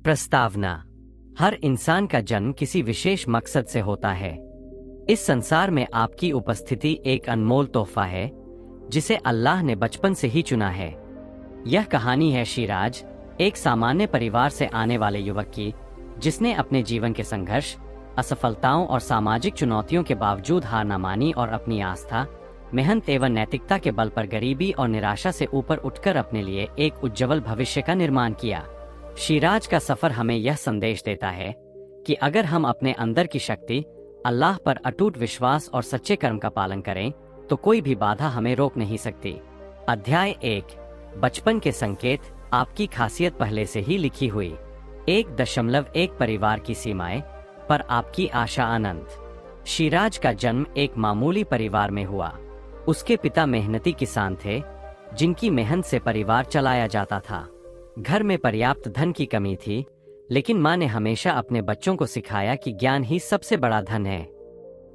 प्रस्तावना। हर इंसान का जन्म किसी विशेष मकसद से होता है। इस संसार में आपकी उपस्थिति एक अनमोल तोहफा है जिसे अल्लाह ने बचपन से ही चुना है। यह कहानी है शिराज, एक सामान्य परिवार से आने वाले युवक की, जिसने अपने जीवन के संघर्ष, असफलताओं और सामाजिक चुनौतियों के बावजूद हार न मानी और अपनी आस्था, मेहनत एवं नैतिकता के बल पर गरीबी और निराशा से ऊपर उठकर अपने लिए एक उज्जवल भविष्य का निर्माण किया। शिराज का सफर हमें यह संदेश देता है कि अगर हम अपने अंदर की शक्ति, अल्लाह पर अटूट विश्वास और सच्चे कर्म का पालन करें तो कोई भी बाधा हमें रोक नहीं सकती। अध्याय 1, बचपन के संकेत। आपकी खासियत पहले से ही लिखी हुई। 1.1 परिवार की सीमाएं पर आपकी आशा आनंद। शिराज का जन्म एक मामूली परिवार में हुआ। उसके पिता मेहनती किसान थे, जिनकी मेहनत से परिवार चलाया जाता था। घर में पर्याप्त धन की कमी थी, लेकिन माँ ने हमेशा अपने बच्चों को सिखाया कि ज्ञान ही सबसे बड़ा धन है।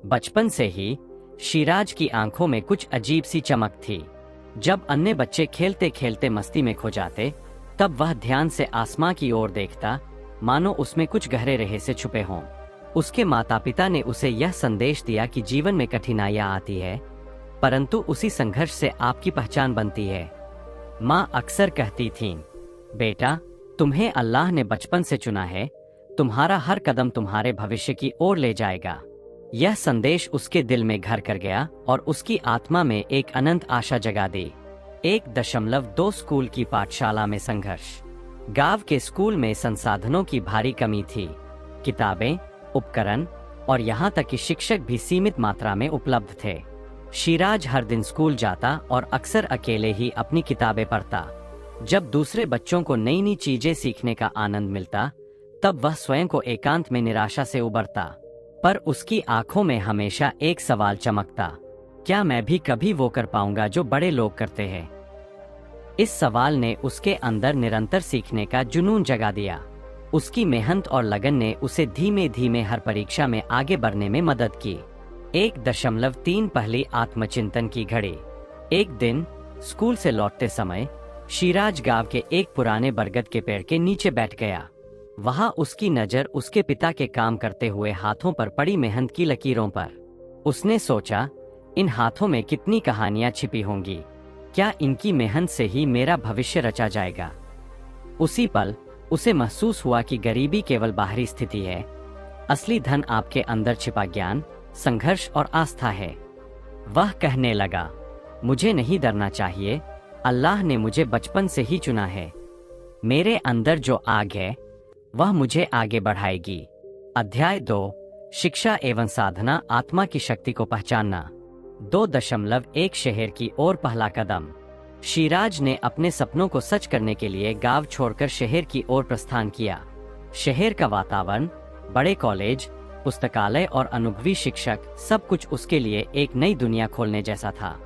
बचपन से ही शिराज की आंखों में कुछ अजीब सी चमक थी। जब अन्य बच्चे खेलते खेलते मस्ती में खो जाते, तब वह ध्यान से आसमां की ओर देखता, मानो उसमें कुछ गहरे रहस्य छुपे हों। उसके माता पिता ने उसे यह संदेश दिया कि जीवन में कठिनाइयां आती है, परंतु उसी संघर्ष से आपकी पहचान बनती है। माँ अक्सर कहती थीं, बेटा, तुम्हें अल्लाह ने बचपन से चुना है, तुम्हारा हर कदम तुम्हारे भविष्य की ओर ले जाएगा। यह संदेश उसके दिल में घर कर गया और उसकी आत्मा में एक अनंत आशा जगा दी। 1.2 स्कूल की पाठशाला में संघर्ष। गांव के स्कूल में संसाधनों की भारी कमी थी। किताबें, उपकरण और यहाँ तक कि शिक्षक भी सीमित मात्रा में उपलब्ध थे। शिराज हर दिन स्कूल जाता और अक्सर अकेले ही अपनी किताबें पढ़ता। जब दूसरे बच्चों को नई नई चीजें सीखने का आनंद मिलता, तब वह स्वयं को एकांत में निराशा से उबरता। पर उसकी आंखों में हमेशा एक सवाल चमकता, क्या मैं भी कभी वो कर पाऊंगा जो बड़े लोग करते हैं? इस सवाल ने उसके अंदर निरंतर सीखने का जुनून जगा दिया। उसकी मेहनत और लगन ने उसे धीमे धीमे हर परीक्षा में आगे बढ़ने में मदद की। 1.3 पहली आत्मचिंतन की घड़ी। एक दिन स्कूल से लौटते समय शिराज गांव के एक पुराने बरगद के पेड़ के नीचे बैठ गया। वहां उसकी नजर उसके पिता के काम करते हुए हाथों पर पड़ी मेहनत की लकीरों पर। उसने सोचा, इन हाथों में कितनी कहानियां छिपी होंगी, क्या इनकी मेहनत से ही मेरा भविष्य रचा जाएगा? उसी पल उसे महसूस हुआ कि गरीबी केवल बाहरी स्थिति है, असली धन आपके अंदर छिपा ज्ञान, संघर्ष और आस्था है। वह कहने लगा, मुझे नहीं डरना चाहिए, अल्लाह ने मुझे बचपन से ही चुना है। मेरे अंदर जो आग है वह मुझे आगे बढ़ाएगी। अध्याय 2, शिक्षा एवं साधना। आत्मा की शक्ति को पहचानना। 2.1 शहर की ओर पहला कदम। शिराज ने अपने सपनों को सच करने के लिए गांव छोड़कर शहर की ओर प्रस्थान किया। शहर का वातावरण, बड़े कॉलेज, पुस्तकालय और अनुभवी शिक्षक, सब कुछ उसके लिए एक नई दुनिया खोलने जैसा था।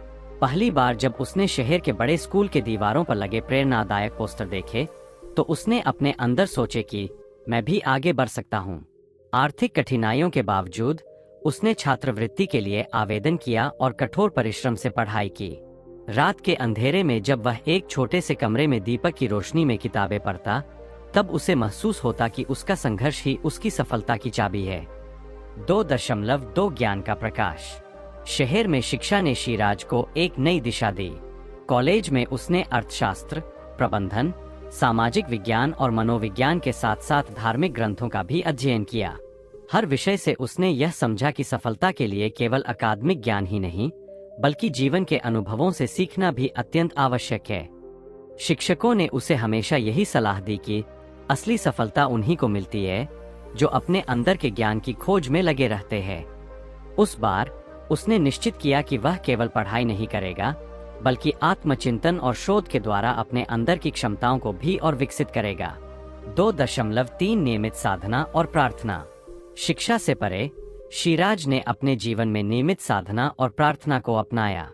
पहली बार जब उसने शहर के बड़े स्कूल के दीवारों पर लगे प्रेरणादायक पोस्टर देखे, तो उसने अपने अंदर सोचे कि मैं भी आगे बढ़ सकता हूँ। आर्थिक कठिनाइयों के बावजूद उसने छात्रवृत्ति के लिए आवेदन किया और कठोर परिश्रम से पढ़ाई की। रात के अंधेरे में जब वह एक छोटे से कमरे में दीपक की रोशनी में किताबें पढ़ता, तब उसे महसूस होता कि उसका संघर्ष ही उसकी सफलता की चाबी है। 2.2 ज्ञान का प्रकाश। शहर में शिक्षा ने शिराज को एक नई दिशा दी। कॉलेज में उसने अर्थशास्त्र, प्रबंधन, सामाजिक विज्ञान और मनोविज्ञान के साथ साथ धार्मिक ग्रंथों का भी अध्ययन किया। हर विषय से उसने यह समझा कि सफलता के लिए केवल अकादमिक ज्ञान ही नहीं, बल्कि जीवन के अनुभवों से सीखना भी अत्यंत आवश्यक है। शिक्षकों ने उसे हमेशा यही सलाह दी कि असली सफलता उन्हीं को मिलती है जो अपने अंदर के ज्ञान की खोज में लगे रहते हैं। उस बार उसने निश्चित किया कि वह केवल पढ़ाई नहीं करेगा, बल्कि आत्मचिंतन और शोध के द्वारा अपने अंदर की क्षमताओं को भी और विकसित करेगा। 2.3 नियमित साधना और प्रार्थना। शिक्षा से परे शिराज ने अपने जीवन में नियमित साधना और प्रार्थना को अपनाया।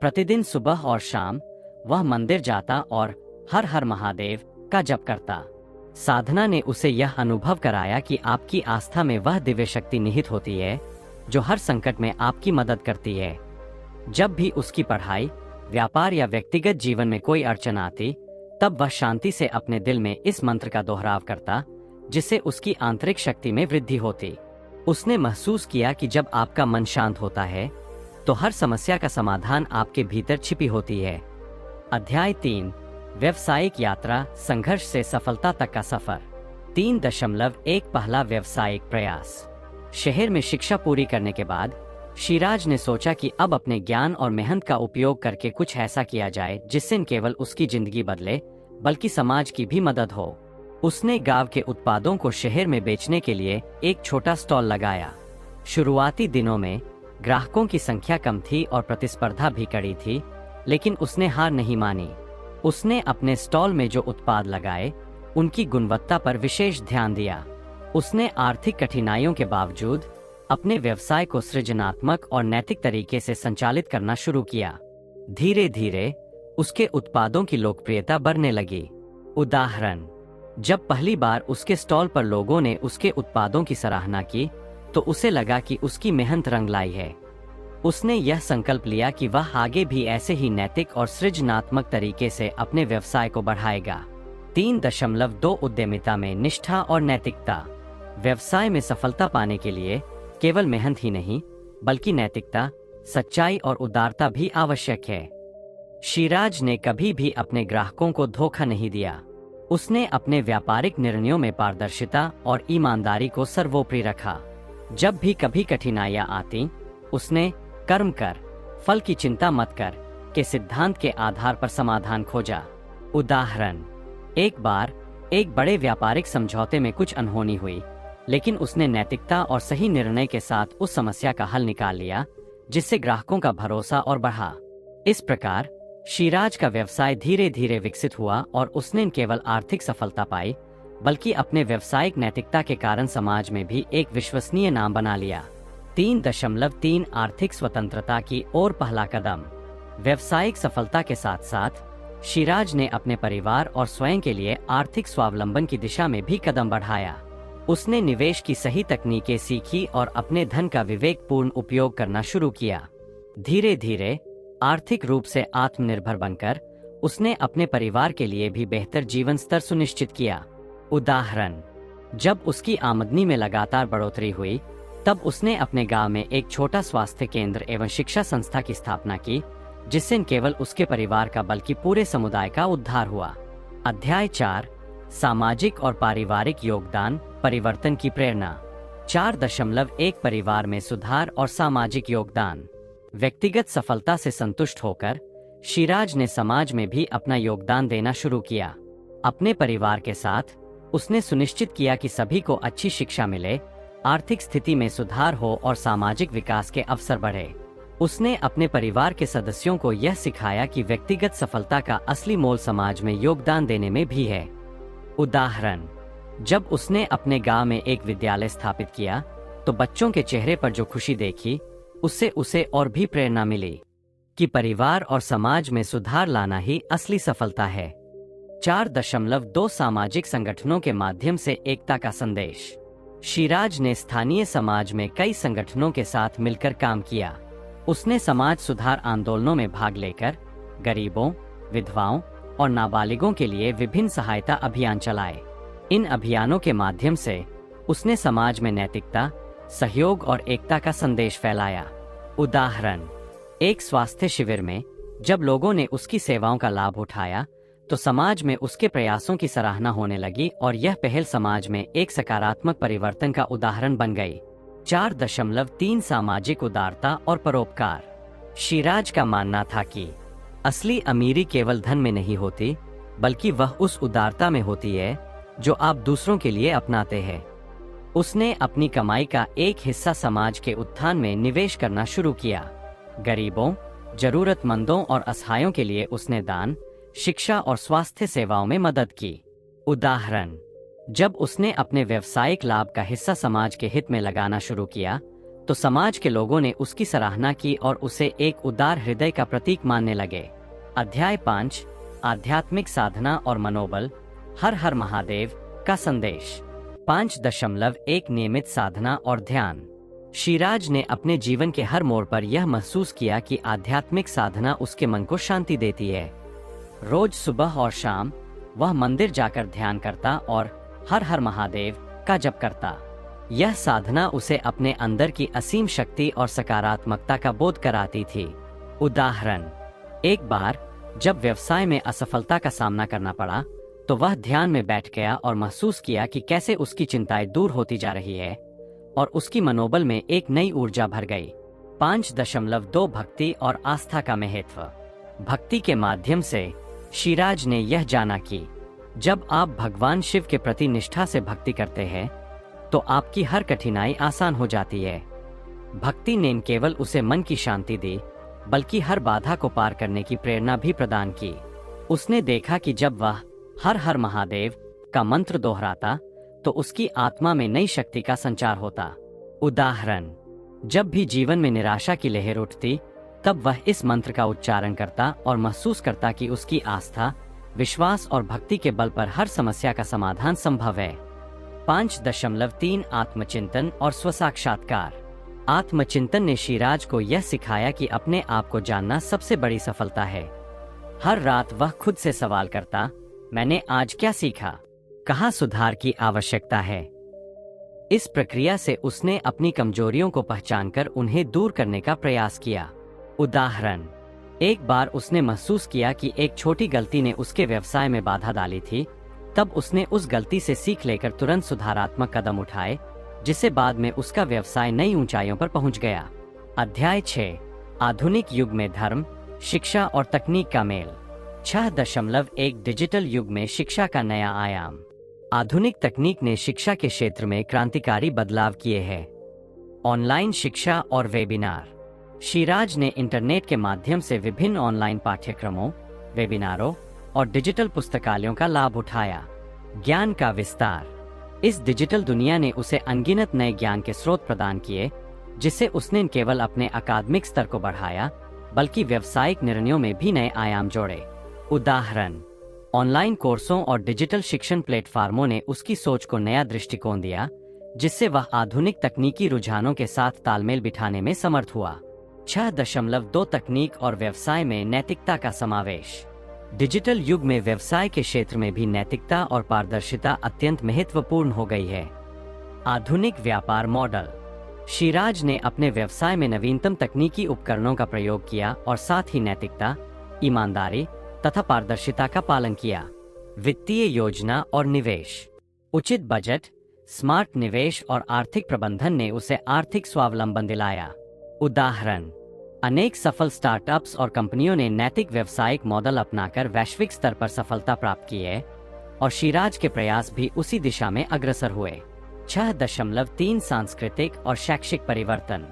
प्रतिदिन सुबह और शाम वह मंदिर जाता और हर हर महादेव का जप करता। साधना ने उसे यह अनुभव कराया कि आपकी आस्था में वह दिव्य शक्ति निहित होती है जो हर संकट में आपकी मदद करती है। जब भी उसकी पढ़ाई, व्यापार या व्यक्तिगत जीवन में कोई अड़चन आती, तब वह शांति से अपने दिल में इस मंत्र का दोहराव करता जिससे उसकी आंतरिक शक्ति में वृद्धि होती। उसने महसूस किया कि जब आपका मन शांत होता है तो हर समस्या का समाधान आपके भीतर छिपी होती है। अध्याय 3, व्यवसायिक यात्रा, संघर्ष से सफलता तक का सफर। 3.1 पहला व्यवसायिक प्रयास। शहर में शिक्षा पूरी करने के बाद शिराज ने सोचा कि अब अपने ज्ञान और मेहनत का उपयोग करके कुछ ऐसा किया जाए जिससे न केवल उसकी जिंदगी बदले बल्कि समाज की भी मदद हो। उसने गांव के उत्पादों को शहर में बेचने के लिए एक छोटा स्टॉल लगाया। शुरुआती दिनों में ग्राहकों की संख्या कम थी और प्रतिस्पर्धा भी कड़ी थी, लेकिन उसने हार नहीं मानी। उसने अपने स्टॉल में जो उत्पाद लगाए उनकी गुणवत्ता पर विशेष ध्यान दिया। उसने आर्थिक कठिनाइयों के बावजूद अपने व्यवसाय को सृजनात्मक और नैतिक तरीके से संचालित करना शुरू किया। धीरे धीरे उसके उत्पादों की लोकप्रियता बढ़ने लगी। उदाहरण, जब पहली बार उसके स्टॉल पर लोगों ने उसके उत्पादों की सराहना की तो उसे लगा कि उसकी मेहनत रंग लाई है। उसने यह संकल्प लिया कि वह आगे भी ऐसे ही नैतिक और सृजनात्मक तरीके से अपने व्यवसाय को बढ़ाएगा। 3.2 उद्यमिता में निष्ठा और नैतिकता। व्यवसाय में सफलता पाने के लिए केवल मेहनत ही नहीं बल्कि नैतिकता, सच्चाई और उदारता भी आवश्यक है। शिराज ने कभी भी अपने ग्राहकों को धोखा नहीं दिया। उसने अपने व्यापारिक निर्णयों में पारदर्शिता और ईमानदारी को सर्वोपरि रखा। जब भी कभी कठिनाइयां आती, उसने कर्म कर, फल की चिंता मत कर के सिद्धांत के आधार पर समाधान खोजा। उदाहरण, एक बार एक बड़े व्यापारिक समझौते में कुछ अनहोनी हुई, लेकिन उसने नैतिकता और सही निर्णय के साथ उस समस्या का हल निकाल लिया, जिससे ग्राहकों का भरोसा और बढ़ा। इस प्रकार शिराज का व्यवसाय धीरे धीरे विकसित हुआ और उसने न केवल आर्थिक सफलता पाई बल्कि अपने व्यावसायिक नैतिकता के कारण समाज में भी एक विश्वसनीय नाम बना लिया। 3.3 आर्थिक स्वतंत्रता की ओर पहला कदम। व्यावसायिक सफलता के साथ साथ शिराज ने अपने परिवार और स्वयं के लिए आर्थिक स्वावलंबन की दिशा में भी कदम बढ़ाया। उसने निवेश की सही तकनीकें सीखी और अपने धन का विवेकपूर्ण उपयोग करना शुरू किया। धीरे धीरे आर्थिक रूप से आत्मनिर्भर बनकर उसने अपने परिवार के लिए भी बेहतर जीवन स्तर सुनिश्चित किया। उदाहरण, जब उसकी आमदनी में लगातार बढ़ोतरी हुई, तब उसने अपने गांव में एक छोटा स्वास्थ्य केंद्र एवं शिक्षा संस्था की स्थापना की, जिससे न केवल उसके परिवार का बल्कि पूरे समुदाय का उद्धार हुआ। अध्याय 4, सामाजिक और पारिवारिक योगदान, परिवर्तन की प्रेरणा। 4.1 परिवार में सुधार और सामाजिक योगदान। व्यक्तिगत सफलता से संतुष्ट होकर शिराज ने समाज में भी अपना योगदान देना शुरू किया। अपने परिवार के साथ उसने सुनिश्चित किया कि सभी को अच्छी शिक्षा मिले, आर्थिक स्थिति में सुधार हो और सामाजिक विकास के अवसर बढ़े। उसने अपने परिवार के सदस्यों को यह सिखाया कि व्यक्तिगत सफलता का असली मोल समाज में योगदान देने में भी है। उदाहरण, जब उसने अपने गांव में एक विद्यालय स्थापित किया तो बच्चों के चेहरे पर जो खुशी देखी, उससे उसे और भी प्रेरणा मिली कि परिवार और समाज में सुधार लाना ही असली सफलता है। 4.2 सामाजिक संगठनों के माध्यम से एकता का संदेश। शिराज ने स्थानीय समाज में कई संगठनों के साथ मिलकर काम किया। उसने समाज सुधार आंदोलनों में भाग लेकर गरीबों, विधवाओं और नाबालिगों के लिए विभिन्न सहायता अभियान चलाए। इन अभियानों के माध्यम से उसने समाज में नैतिकता, सहयोग और एकता का संदेश फैलाया। उदाहरण, एक स्वास्थ्य शिविर में जब लोगों ने उसकी सेवाओं का लाभ उठाया तो समाज में उसके प्रयासों की सराहना होने लगी और यह पहल समाज में एक सकारात्मक परिवर्तन का उदाहरण बन गई। 4.3 सामाजिक उदारता और परोपकार। शिराज का मानना था कि असली अमीरी केवल धन में नहीं होती, बल्कि वह उस उदारता में होती है जो आप दूसरों के लिए अपनाते हैं। उसने अपनी कमाई का एक हिस्सा समाज के उत्थान में निवेश करना शुरू किया। गरीबों, जरूरतमंदों और असहायों के लिए उसने दान, शिक्षा और स्वास्थ्य सेवाओं में मदद की। उदाहरण, जब उसने अपने व्यावसायिक लाभ का हिस्सा समाज के हित में लगाना शुरू किया तो समाज के लोगों ने उसकी सराहना की और उसे एक उदार हृदय का प्रतीक मानने लगे। अध्याय 5, आध्यात्मिक साधना और मनोबल, हर हर महादेव का संदेश। 5.1 नियमित साधना और ध्यान। शिराज ने अपने जीवन के हर मोड़ पर यह महसूस किया कि आध्यात्मिक साधना उसके मन को शांति देती है। रोज सुबह और शाम वह मंदिर जाकर ध्यान करता और हर हर महादेव का जप करता। यह साधना उसे अपने अंदर की असीम शक्ति और सकारात्मकता का बोध कराती थी। उदाहरण, एक बार जब व्यवसाय में असफलता का सामना करना पड़ा तो वह ध्यान में बैठ गया और महसूस किया कि कैसे उसकी चिंताएं दूर होती जा रही है और उसकी मनोबल में एक नई ऊर्जा भर गई। 5.2 भक्ति और आस्था का महत्व। भक्ति के माध्यम से शिराज ने यह जाना कि जब आप भगवान शिव के प्रति निष्ठा से भक्ति करते हैं तो आपकी हर कठिनाई आसान हो जाती है। भक्ति ने न केवल उसे मन की शांति दी बल्कि हर बाधा को पार करने की प्रेरणा भी प्रदान की। उसने देखा कि जब वह हर हर महादेव का मंत्र दोहराता तो उसकी आत्मा में नई शक्ति का संचार होता। उदाहरण, जब भी जीवन में निराशा की लहर उठती तब वह इस मंत्र का उच्चारण करता और महसूस करता कि उसकी आस्था, विश्वास और भक्ति के बल पर हर समस्या का समाधान संभव है। 5.3 आत्मचिंतन और स्वसाक्षात्कार। आत्मचिंतन ने शिराज को यह सिखाया कि अपने आप को जानना सबसे बड़ी सफलता है। हर रात वह खुद से सवाल करता, मैंने आज क्या सीखा, कहाँ सुधार की आवश्यकता है। इस प्रक्रिया से उसने अपनी कमजोरियों को पहचानकर उन्हें दूर करने का प्रयास किया। उदाहरण, एक बार उसने महसूस किया कि एक छोटी गलती ने उसके व्यवसाय में बाधा डाली थी। तब उसने उस गलती से सीख लेकर तुरंत सुधारात्मक कदम उठाए, जिससे बाद में उसका व्यवसाय नई ऊंचाइयों पर पहुंच गया। अध्याय 6, आधुनिक युग में धर्म, शिक्षा और तकनीक का मेल। 6.1 डिजिटल युग में शिक्षा का नया आयाम। आधुनिक तकनीक ने शिक्षा के क्षेत्र में क्रांतिकारी बदलाव किए हैं। ऑनलाइन शिक्षा और वेबिनार। शिराज ने इंटरनेट के माध्यम से विभिन्न ऑनलाइन पाठ्यक्रमों, वेबिनारों और डिजिटल पुस्तकालयों का लाभ उठाया। ज्ञान का विस्तार। इस डिजिटल दुनिया ने उसे अनगिनत नए ज्ञान के स्रोत प्रदान किए, जिससे उसने न केवल अपने अकादमिक स्तर को बढ़ाया बल्कि व्यावसायिक निर्णयों में भी नए आयाम जोड़े। उदाहरण, ऑनलाइन कोर्सों और डिजिटल शिक्षण प्लेटफार्मों ने उसकी सोच को नया दृष्टिकोण दिया, जिससे वह आधुनिक तकनीकी रुझानों के साथ तालमेल बिठाने में समर्थ हुआ। 6.2 तकनीक और व्यवसाय में नैतिकता का समावेश। डिजिटल युग में व्यवसाय के क्षेत्र में भी नैतिकता और पारदर्शिता अत्यंत महत्वपूर्ण हो गई है। आधुनिक व्यापार मॉडल। शिराज ने अपने व्यवसाय में नवीनतम तकनीकी उपकरणों का प्रयोग किया और साथ ही नैतिकता, ईमानदारी तथा पारदर्शिता का पालन किया। वित्तीय योजना और निवेश। उचित बजट, स्मार्ट निवेश और आर्थिक प्रबंधन ने उसे आर्थिक स्वावलंबन दिलाया। उदाहरण, अनेक सफल स्टार्टअप्स और कंपनियों ने नैतिक व्यावसायिक मॉडल अपनाकर वैश्विक स्तर पर सफलता प्राप्त की है और शिराज के प्रयास भी उसी दिशा में अग्रसर हुए। 6.3 सांस्कृतिक और शैक्षिक परिवर्तन।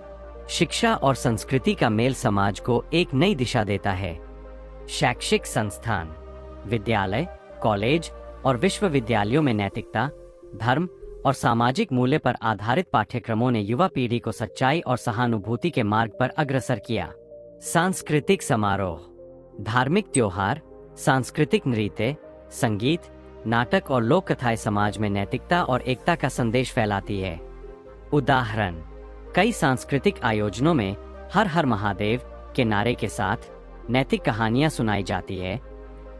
शिक्षा और संस्कृति का मेल समाज को एक नई दिशा देता है। शैक्षिक संस्थान, विद्यालय, कॉलेज और विश्वविद्यालयों में नैतिकता, धर्म और सामाजिक मूल्य पर आधारित पाठ्यक्रमों ने युवा पीढ़ी को सच्चाई और सहानुभूति के मार्ग पर अग्रसर किया। सांस्कृतिक समारोह, धार्मिक त्योहार, सांस्कृतिक नृत्य, संगीत, नाटक और लोक कथाएं समाज में नैतिकता और एकता का संदेश फैलाती है। उदाहरण, कई सांस्कृतिक आयोजनों में हर हर महादेव के नारे के साथ नैतिक कहानियां सुनाई जाती है,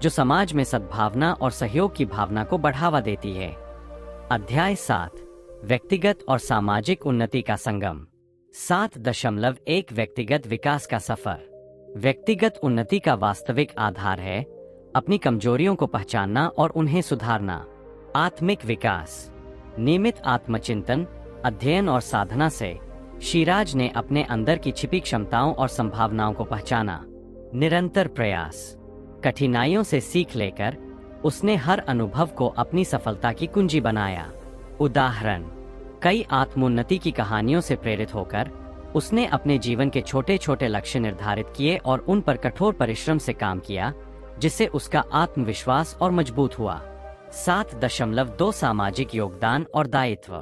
जो समाज में सद्भावना और सहयोग की भावना को बढ़ावा देती है। अध्याय 7, व्यक्तिगत और सामाजिक उन्नति का संगम। 7.1 व्यक्तिगत विकास का सफर। व्यक्तिगत उन्नति का वास्तविक आधार है अपनी कमजोरियों को पहचानना और उन्हें सुधारना। आत्मिक विकास। नियमित आत्मचिंतन, अध्ययन और साधना से शिराज ने अपने अंदर की छिपी क्षमताओं और संभावनाओं को पहचाना। निरंतर प्रयास। कठिनाइयों से सीख लेकर उसने हर अनुभव को अपनी सफलता की कुंजी बनाया। उदाहरण, कई आत्मोन्नति की कहानियों से प्रेरित होकर उसने अपने जीवन के छोटे छोटे लक्ष्य निर्धारित किए और उन पर कठोर परिश्रम से काम किया, जिससे उसका आत्मविश्वास और मजबूत हुआ। 7.2 सामाजिक योगदान और दायित्व।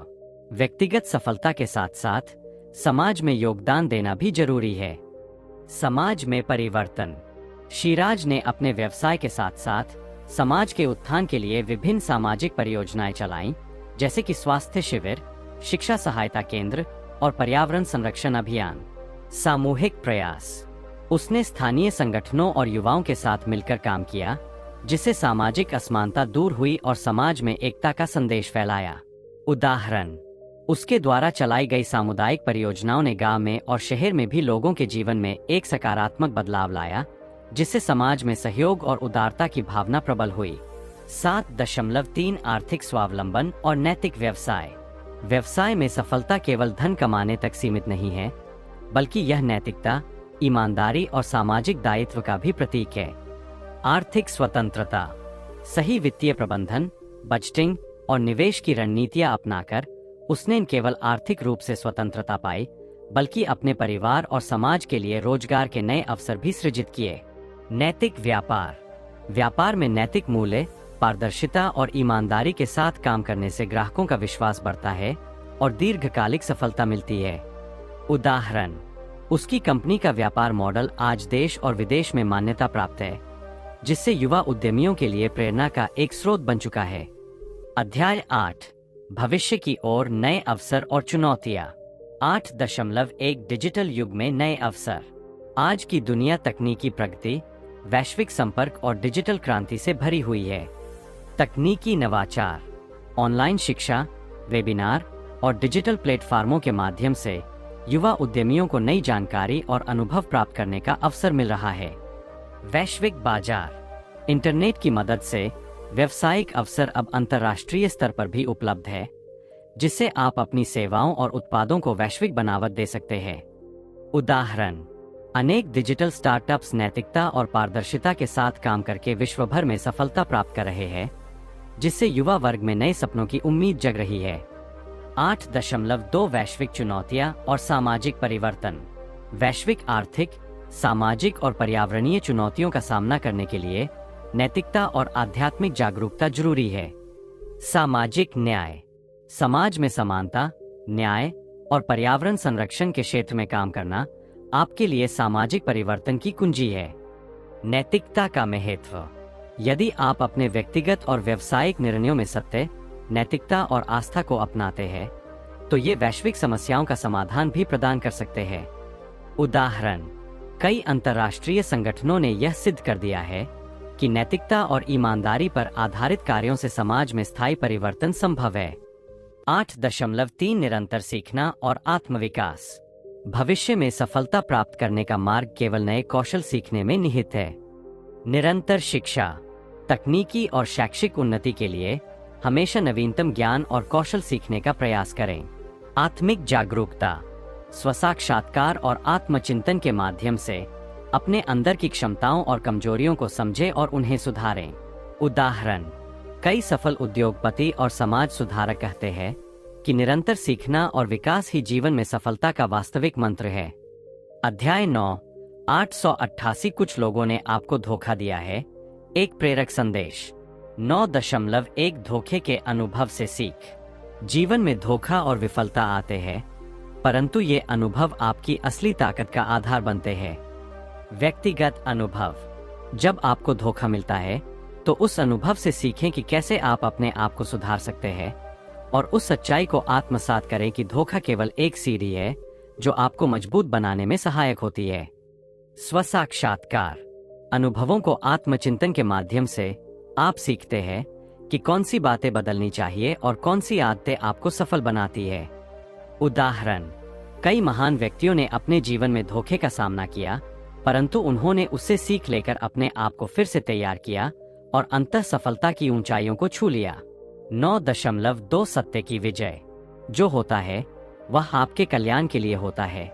व्यक्तिगत सफलता के साथ साथ समाज में योगदान देना भी जरूरी है। समाज में परिवर्तन। शिराज ने अपने व्यवसाय के साथ साथ समाज के उत्थान के लिए विभिन्न सामाजिक परियोजनाएं चलाईं, जैसे कि स्वास्थ्य शिविर, शिक्षा सहायता केंद्र और पर्यावरण संरक्षण अभियान। सामूहिक प्रयास। उसने स्थानीय संगठनों और युवाओं के साथ मिलकर काम किया, जिससे सामाजिक असमानता दूर हुई और समाज में एकता का संदेश फैलाया। उदाहरण, उसके द्वारा चलाई गई सामुदायिक परियोजनाओं ने गांव में और शहर में भी लोगों के जीवन में एक सकारात्मक बदलाव लाया, जिससे समाज में सहयोग और उदारता की भावना प्रबल हुई। 7.3 आर्थिक स्वावलंबन और नैतिक व्यवसाय। व्यवसाय में सफलता केवल धन कमाने तक सीमित नहीं है, बल्कि यह नैतिकता, ईमानदारी और सामाजिक दायित्व का भी प्रतीक है। आर्थिक स्वतंत्रता। सही वित्तीय प्रबंधन, बजटिंग और निवेश की रणनीतियां अपनाकर उसने न केवल आर्थिक रूप से स्वतंत्रता पाई, बल्कि अपने परिवार और समाज के लिए रोजगार के नए अवसर भी सृजित किए। नैतिक व्यापार। व्यापार में नैतिक मूल्य, पारदर्शिता और ईमानदारी के साथ काम करने से ग्राहकों का विश्वास बढ़ता है और दीर्घकालिक सफलता मिलती है। उदाहरण, उसकी कंपनी का व्यापार मॉडल आज देश और विदेश में मान्यता प्राप्त है, जिससे युवा उद्यमियों के लिए प्रेरणा का एक स्रोत बन चुका है। अध्याय 8, भविष्य की ओर नए अवसर और चुनौतियां। 8.1 डिजिटल युग में नए अवसर। आज की दुनिया तकनीकी प्रगति, वैश्विक संपर्क और डिजिटल क्रांति से भरी हुई है। तकनीकी नवाचार, ऑनलाइन शिक्षा, वेबिनार और डिजिटल प्लेटफार्मों के माध्यम से युवा उद्यमियों को नई जानकारी और अनुभव प्राप्त करने का अवसर मिल रहा है। वैश्विक बाजार। इंटरनेट की मदद से व्यावसायिक अवसर अब अंतर्राष्ट्रीय स्तर पर भी उपलब्ध है, जिससे आप अपनी सेवाओं और उत्पादों को वैश्विक बनावट दे सकते हैं। उदाहरण, अनेक डिजिटल स्टार्टअप्स नैतिकता और पारदर्शिता के साथ काम करके विश्व भर में सफलता प्राप्त कर रहे हैं, जिससे युवा वर्ग में नए सपनों की उम्मीद जग रही है। 8.2 वैश्विक चुनौतियां और सामाजिक परिवर्तन। वैश्विक आर्थिक, सामाजिक और पर्यावरणीय चुनौतियों का सामना करने के लिए नैतिकता और आध्यात्मिक जागरूकता जरूरी है। सामाजिक न्याय। समाज में समानता, न्याय और पर्यावरण संरक्षण के क्षेत्र में काम करना आपके लिए सामाजिक परिवर्तन की कुंजी है। नैतिकता का महत्व। यदि आप अपने व्यक्तिगत और व्यावसायिक निर्णयों में सत्य, नैतिकता और आस्था को अपनाते हैं, तो ये वैश्विक समस्याओं का समाधान भी प्रदान कर सकते हैं। उदाहरण, कई अंतर्राष्ट्रीय संगठनों ने यह सिद्ध कर दिया है कि नैतिकता और ईमानदारी पर आधारित कार्यों से समाज में स्थायी परिवर्तन संभव है। 8.3 निरंतर सीखना और आत्मविकास। भविष्य में सफलता प्राप्त करने का मार्ग केवल नए कौशल सीखने में निहित है। निरंतर शिक्षा। तकनीकी और शैक्षिक उन्नति के लिए हमेशा नवीनतम ज्ञान और कौशल सीखने का प्रयास करें। आत्मिक जागरूकता। स्वसाक्षात्कार और आत्मचिंतन के माध्यम से अपने अंदर की क्षमताओं और कमजोरियों को समझें और उन्हें सुधारें। उदाहरण, कई सफल उद्योगपति और समाज सुधारक कहते हैं कि निरंतर सीखना और विकास ही जीवन में सफलता का वास्तविक मंत्र है। अध्याय 9, 888 कुछ लोगों ने आपको धोखा दिया है। एक प्रेरक संदेश। 9.1 धोखे के अनुभव से सीख। जीवन में धोखा और विफलता आते हैं, परंतु ये अनुभव आपकी असली ताकत का आधार बनते हैं। व्यक्तिगत अनुभव। जब आपको धोखा मिलता है, तो उस अनुभव से सीखें कि कैसे आप अपने आप को सुधार सकते हैं और उस सच्चाई को आत्मसात करें कि धोखा केवल एक सीढ़ी है जो आपको मजबूत बनाने में सहायक होती है। स्वसाक्षात्कार। अनुभवों को आत्मचिंतन के माध्यम से आप सीखते हैं कि कौन सी बातें बदलनी चाहिए और कौन सी आदतें आपको सफल बनाती है। उदाहरण, कई महान व्यक्तियों ने अपने जीवन में धोखे का सामना किया, परंतु उन्होंने उससे सीख लेकर अपने आप को फिर से तैयार किया और अंततः सफलता की ऊंचाइयों को छू लिया। 9.2 सत्य की विजय। जो होता है वह आपके कल्याण के लिए होता है।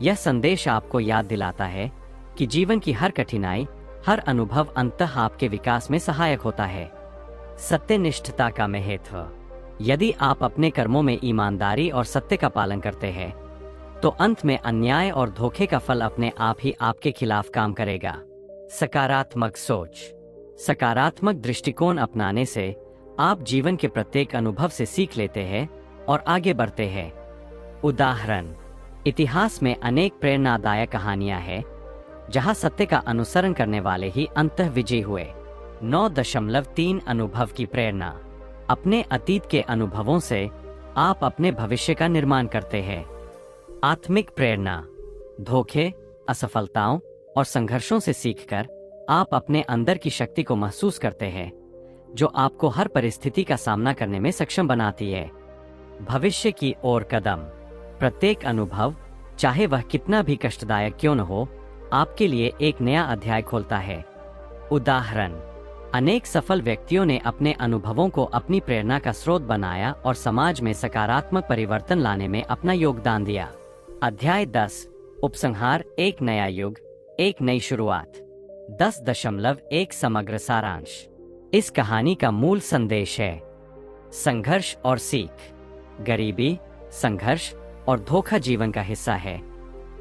यह संदेश आपको याद दिलाता है कि जीवन की हर कठिनाई, हर अनुभव अंततः आपके विकास में सहायक होता है। सत्यनिष्ठता का महत्व। यदि आप अपने कर्मों में ईमानदारी और सत्य का पालन करते हैं, तो अंत में अन्याय और धोखे का फल अपने आप ही आपके खिलाफ काम करेगा। सकारात्मक सोच। सकारात्मक दृष्टिकोण अपनाने से आप जीवन के प्रत्येक अनुभव से सीख लेते हैं और आगे बढ़ते हैं। उदाहरण, इतिहास में अनेक प्रेरणादायक कहानियां हैं जहां सत्य का अनुसरण करने वाले ही अंततः विजयी हुए। 9.3 अनुभव की प्रेरणा। अपने अतीत के अनुभवों से आप अपने भविष्य का निर्माण करते हैं। आत्मिक प्रेरणा। धोखे, असफलताओं और संघर्षों से सीखकर आप अपने अंदर की शक्ति को महसूस करते हैं, जो आपको हर परिस्थिति का सामना करने में सक्षम बनाती है। भविष्य की ओर कदम। प्रत्येक अनुभव, चाहे वह कितना भी कष्टदायक क्यों न हो, आपके लिए एक नया अध्याय खोलता है। उदाहरण, अनेक सफल व्यक्तियों ने अपने अनुभवों को अपनी प्रेरणा का स्रोत बनाया और समाज में सकारात्मक परिवर्तन लाने में अपना योगदान दिया। अध्याय 10, उपसंहार, एक नया युग, एक नई शुरुआत। 10.1 समग्र सारांश। इस कहानी का मूल संदेश है संघर्ष और सीख। गरीबी, संघर्ष और धोखा जीवन का हिस्सा है,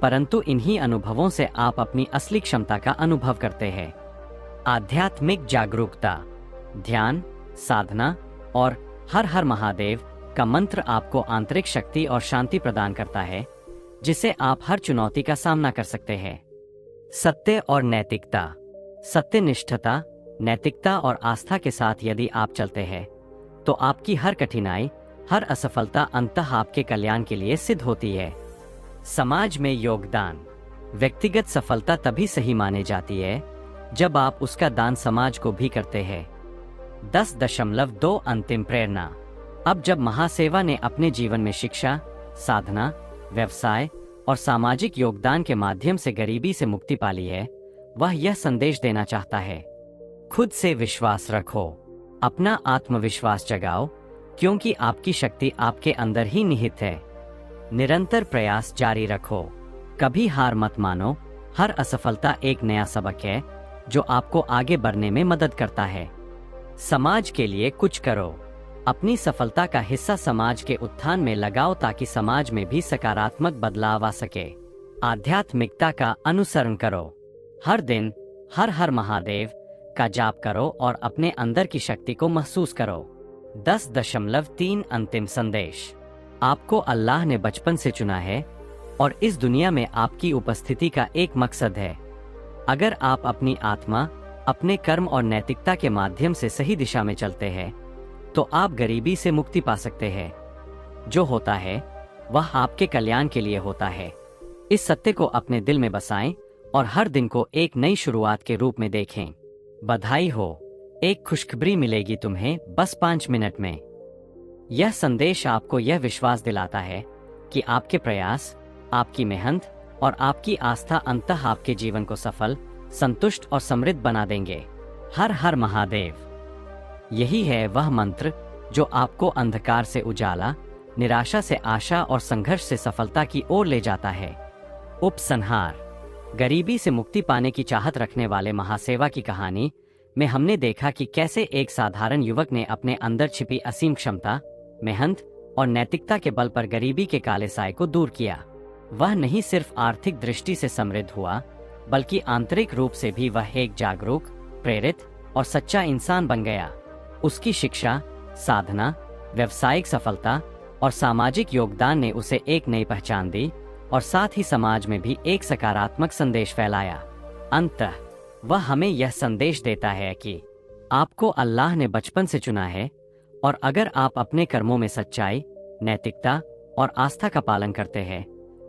परंतु इन्हीं अनुभवों से आप अपनी असली क्षमता का अनुभव करते हैं। आध्यात्मिक जागरूकता, ध्यान, साधना और हर हर महादेव का मंत्र आपको आंतरिक शक्ति और शांति प्रदान करता है, जिसे आप हर चुनौती का सामना कर सकते हैं। सत्य और नैतिकता। सत्यनिष्ठता, नैतिकता और आस्था के साथ यदि आप चलते हैं तो आपकी हर कठिनाई, हर असफलता अंततः आपके कल्याण के लिए सिद्ध होती है। समाज में योगदान। व्यक्तिगत सफलता तभी सही मानी जाती है जब आप उसका दान समाज को भी करते हैं। 10.2 अंतिम प्रेरणा। अब जब महासेवा ने अपने जीवन में शिक्षा, साधना, व्यवसाय और सामाजिक योगदान के माध्यम से गरीबी से मुक्ति पाली है, वह यह संदेश देना चाहता है, खुद से विश्वास रखो, अपना आत्मविश्वास जगाओ, क्योंकि आपकी शक्ति आपके अंदर ही निहित है। निरंतर प्रयास जारी रखो, कभी हार मत मानो। हर असफलता एक नया सबक है जो आपको आगे बढ़ने में मदद करता है। समाज के लिए कुछ करो। अपनी सफलता का हिस्सा समाज के उत्थान में लगाओ ताकि समाज में भी सकारात्मक बदलाव आ सके। आध्यात्मिकता का अनुसरण करो। हर दिन हर हर महादेव का जाप करो और अपने अंदर की शक्ति को महसूस करो। 10.3 अंतिम संदेश। आपको अल्लाह ने बचपन से चुना है और इस दुनिया में आपकी उपस्थिति का एक मकसद है। अगर आप अपनी आत्मा, अपने कर्म और नैतिकता के माध्यम से सही दिशा में चलते हैं तो आप गरीबी से मुक्ति पा सकते हैं। जो होता है वह आपके कल्याण के लिए होता है। इस सत्य को अपने दिल में बसाएं और हर दिन को एक नई शुरुआत के रूप में देखें। बधाई हो, एक खुशखबरी मिलेगी तुम्हें बस 5 मिनट में। यह संदेश आपको यह विश्वास दिलाता है कि आपके प्रयास, आपकी मेहनत और आपकी आस्था अंततः आपके जीवन को सफल, संतुष्ट और समृद्ध बना देंगे। हर हर महादेव। यही है वह मंत्र जो आपको अंधकार से उजाला, निराशा से आशा और संघर्ष से सफलता की ओर ले जाता है। उपसंहार। गरीबी से मुक्ति पाने की चाहत रखने वाले महासेवा की कहानी में हमने देखा कि कैसे एक साधारण युवक ने अपने अंदर छिपी असीम क्षमता, मेहनत और नैतिकता के बल पर गरीबी के काले साए को दूर किया। वह नहीं सिर्फ आर्थिक दृष्टि से समृद्ध हुआ, बल्कि आंतरिक रूप से भी वह एक जागरूक, प्रेरित और सच्चा इंसान बन गया। उसकी शिक्षा, साधना, व्यावसायिक सफलता और सामाजिक योगदान ने उसे एक नई पहचान दी और साथ ही समाज में भी एक सकारात्मक संदेश फैलाया। अंततः वह हमें यह संदेश देता है कि आपको अल्लाह ने बचपन से चुना है और अगर आप अपने कर्मों में सच्चाई, नैतिकता और आस्था का पालन करते हैं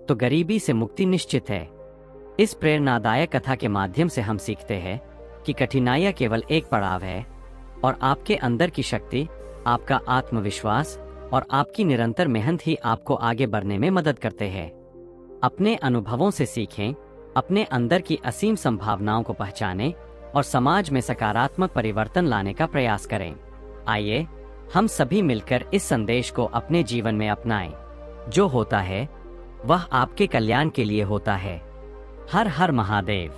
तो गरीबी से मुक्ति निश्चित है। इस प्रेरणादायक कथा के माध्यम से हम सीखते हैं कि कठिनाइयां केवल एक पड़ाव है और आपके अंदर की शक्ति, आपका आत्मविश्वास और आपकी निरंतर मेहनत ही आपको आगे बढ़ने में मदद करते हैं। अपने अनुभवों से सीखें, अपने अंदर की असीम संभावनाओं को पहचानें और समाज में सकारात्मक परिवर्तन लाने का प्रयास करें। आइए हम सभी मिलकर इस संदेश को अपने जीवन में अपनाएं। जो होता है वह आपके कल्याण के लिए होता है। हर हर महादेव।